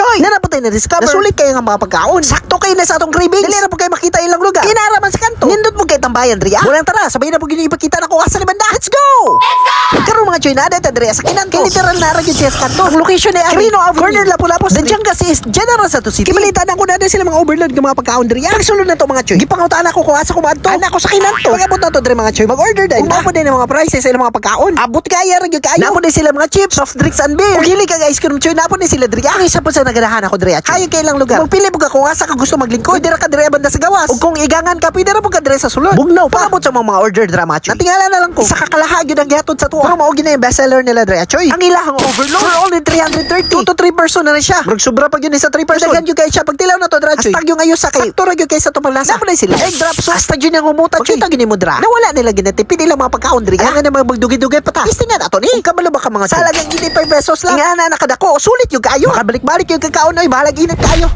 choy. Nanapotay na discover. Nasulit kayo nga mga pagkaon. Sakto kayo na sa atong cravings. Dili na po kayo makita ilang lugar. Kinaraman sa kanto. Nindot mo kayo tambayan, Dria. Mulang tara, sabay na po gini ipakita na ko asa ni banda. Let's go! Karon mga choy na ada Dria sa kinanto. Kay literal na ra gyud siya sa kanto. Ang location ni Rino Avenue. Corner Lapu-Lapu. Danjang kasi is General Santos City. Kibalita na ko na sila mga overload ng mga pagkaon, Dria. Pagsulod na to mga choy. Gipangutaan ako kung asa ko maadto. Ana ko sa kinanto. Pagabot na to, Dria mga choy. Mag-order dahil. Umabo din ang mga prices sa ilang mga pagkaon. Abot kaya ra gyud kayo. Napo din sila mga chips, soft drinks and beer. Ug hili ka guys, kung choy napo din sila, Dria. Ang isa po sa naganahan ako, Dria. Kayo kay ilang lugar. Magpili mo ka kung asa ka gusto maglingkod. Dira ka Dria banda sa gawas. Ug kung igangan ka, pwede ra mo ka Dria sa sulod. Bugnaw pa. Pagabot sa mga order, Dria mga choy. Natingala na lang ko. Isa ka kalaha gyud ang gihatod sa tuwa. Pero mao gyud na yung bestseller nila, Dria choy. Ang ilahang overload for only 330. 2 to 3 person na rin siya. Murag sobra pag yun sa 3 person. Dagan yung kayo siya. Pagtilaw na to, Dra choy. Hastag yung ayo sa kay. Sakto ra yung kayo sa tumalasa. Napo na sila. Egg drop sauce. Hastag yun yung umuta, choy. Pagkita gini mo, Dra. Nawala nila ginatipid nila mga pagkaon, Dria. Ang nga naman magdugi-dugi pa ta. Istingan ato ni. Kung kabalo ba ka mga choy. Salagang 85 pesos lang. Nga na nakadako. Sulit yung kayo. Makabalik-balik yung kakaon ay bahalag init kayo.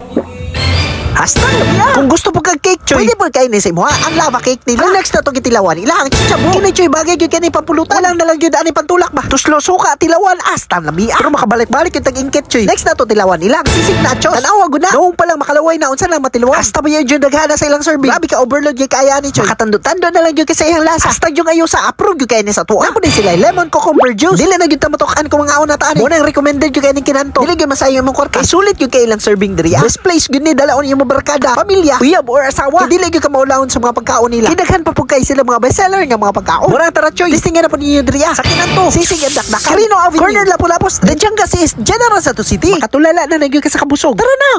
Hasta kung gusto po kag cake choy, pwede po kayo ni sa imo ang lava cake nila. Ang next na to gitilawan nila ang chichabu. Kini choy bagay gyud kani pampulutan. Walang nalang gyud ani pantulak ba. Tuslo suka tilawan asta lami. Pero makabalik-balik yung tag-ingket choy. Next na to tilawan nila ang sisig nachos. Tanawa gud na. Noong pa lang makalaway na unsa lang matilawan. Hasta ba yung daghana sa ilang serving. Grabe ka overload gyud kaya ni choy. Makatando-tando na lang gyud kasi iyang lasa. Hasta yung ayo sa approve gyud kay ni sa tuwa. Napo din sila lemon cucumber juice. Dili na gyud ta matukan ko mga una taan. Mo nang recommended gyud kay ni kinanto. Dili gyud masayo imong kwarta. Sulit gyud kay ilang serving diri. Best place gyud ni dalaon imong barkada, pamilya, uyab or asawa. Dili gyud ka maulahon sa mga pagkaon nila. Kidaghan pa pug kay sila mga bestseller nga mga pagkaon. Murang tara choy. Listingan na po ninyo diri sa kinanto. Sisig and dakdakan. Rino Avenue. Corner Lapu-Lapu. Danjang kasi is General Santos City. Makatulala na nagyud ka sa kabusog. Tara na.